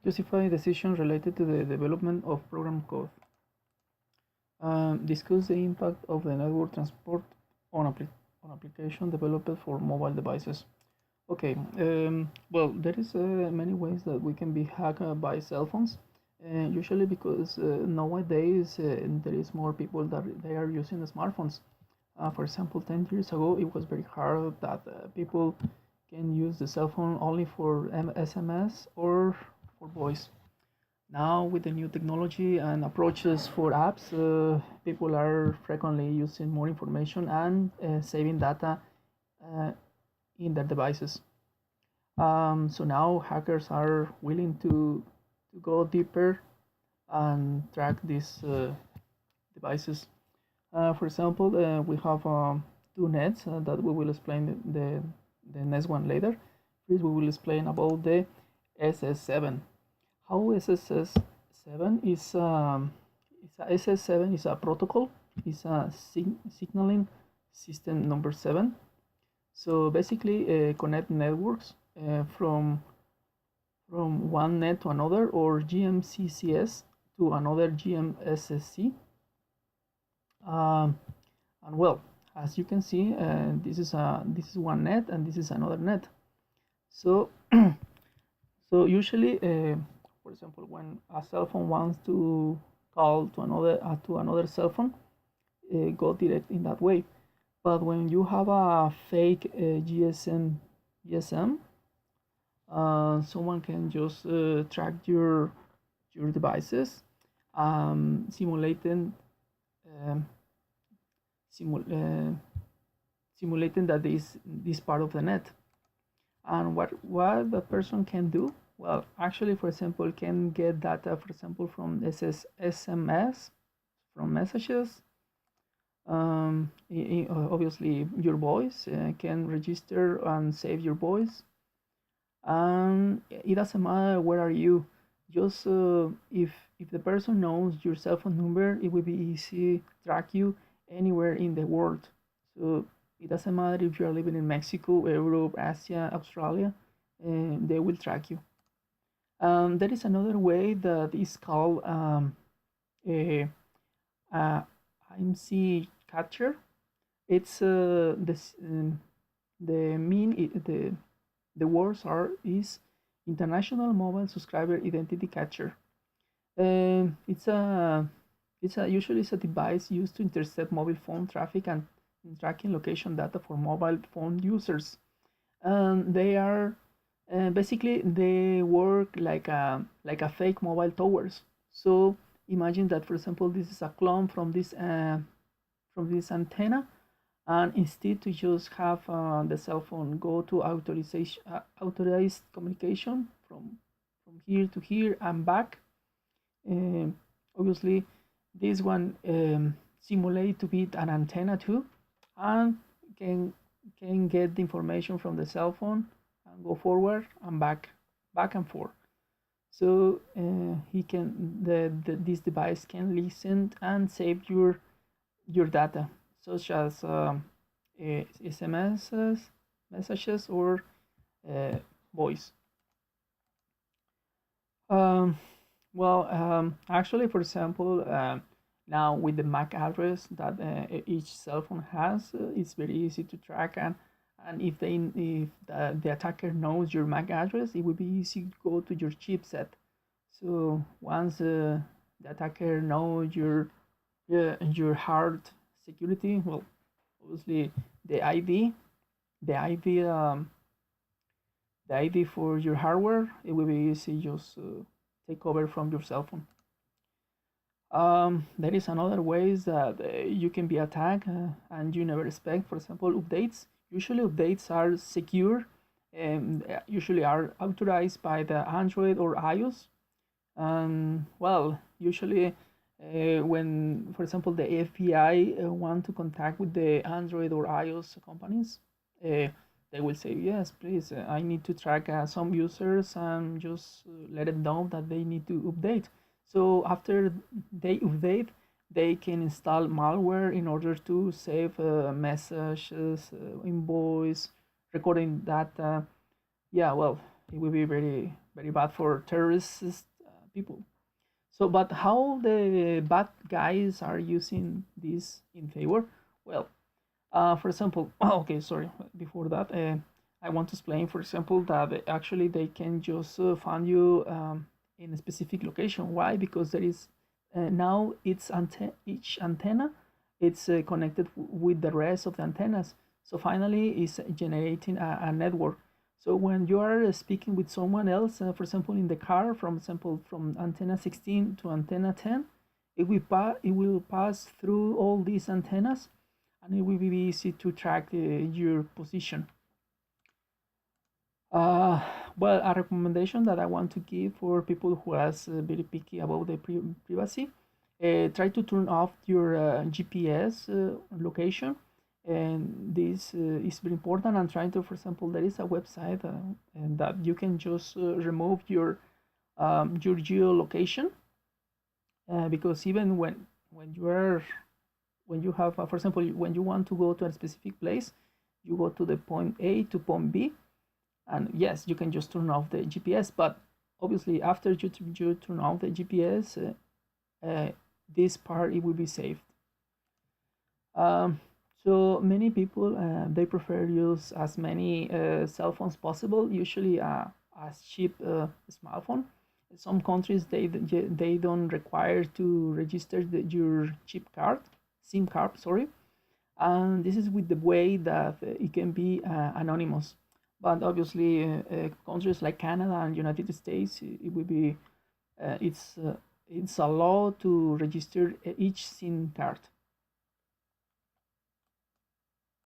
Justify decisions related to the development of program code. Discuss the impact of the network transport on application developed for mobile devices. Okay, well, there is many ways that we can be hacked by cell phones. Usually because nowadays there is more people that they are using smartphones. For example, 10 years ago, it was very hard that people can use the cell phone only for SMS or for voice. Now, with the new technology and approaches for apps, people are frequently using more information and saving data uh, in their devices. So now hackers are willing to go deeper and track these devices. For example, we have two nets that we will explain the next one later. First, we will explain about the SS7. How SS7 is SS7 is a protocol, is a signaling system number 7. So basically, connect networks from one net to another, or GMCCS to another GMSSC. And well, as you can see, this is one net and this is another net. So so usually, for example, when a cell phone wants to call to another cell phone, go direct in that way. But when you have a fake GSM, someone can just track your devices, simulating um, simulating that this part of the net. And what the person can do, well, actually, for example, can get data, for example, from SMS, from messages. Obviously, your voice can register and save your voice. And it doesn't matter where are you. Just if the person knows your cell phone number, it will be easy to track you anywhere in the world. So it doesn't matter if you are living in Mexico, Europe, Asia, Australia, they will track you. There is another way that is called a IMC catcher. It's the words is International Mobile Subscriber Identity Catcher. It's usually a device used to intercept mobile phone traffic and tracking location data for mobile phone users. They are basically they work like a fake mobile towers. So imagine that, for example, this is a clone from this antenna, and instead to just have the cell phone go to authorized communication from here to here and back. Obviously, this one simulate to be an antenna too, and can get the information from the cell phone and go forward and back and forth. So this device can listen and save your data, such as SMS messages or voice. Actually, for example, now with the MAC address that each cell phone has, it's very easy to track, and if the attacker knows your MAC address, it will be easy to go to your chipset. So once the attacker knows your hard security, well, obviously the ID for your hardware, it will be easy just take over from your cell phone. There is another ways that you can be attacked and you never expect. For example, updates. Usually updates are secure and usually are authorized by the Android or iOS. Well, usually when, for example, the FBI want to contact with the Android or iOS companies, they will say, yes, please, I need to track some users and just let them know that they need to update. So after they update, they can install malware in order to save messages, invoice, recording data. Yeah, well, it will be very very bad for terrorist people. So, but how the bad guys are using this in favor? Well, for example, okay, sorry, before that, I want to explain, for example, that actually they can just find you in a specific location. Why? Because there is now each antenna, it's connected with the rest of the antennas. So finally, it's generating a network. So when you are speaking with someone else, for example, in the car, from example, from antenna 16 to antenna 10, it will pass through all these antennas, and it will be easy to track your position. Uh, well, a recommendation that I want to give for people who are very picky about the privacy, try to turn off your GPS location, and this is very important. And trying to, for example, there is a website and that you can just remove your geolocation, because even when you are when you have, for example, when you want to go to a specific place, you go to the point A to point B, and yes, you can just turn off the GPS. But obviously, after you turn off the GPS, this part it will be saved. Um, so many people they prefer use as many cell phones possible, usually a cheap smartphone. In some countries they don't require to register your chip card, SIM card, sorry, and this is with the way that it can be anonymous. But obviously, countries like Canada and United States, it will be it's a law to register each SIM card.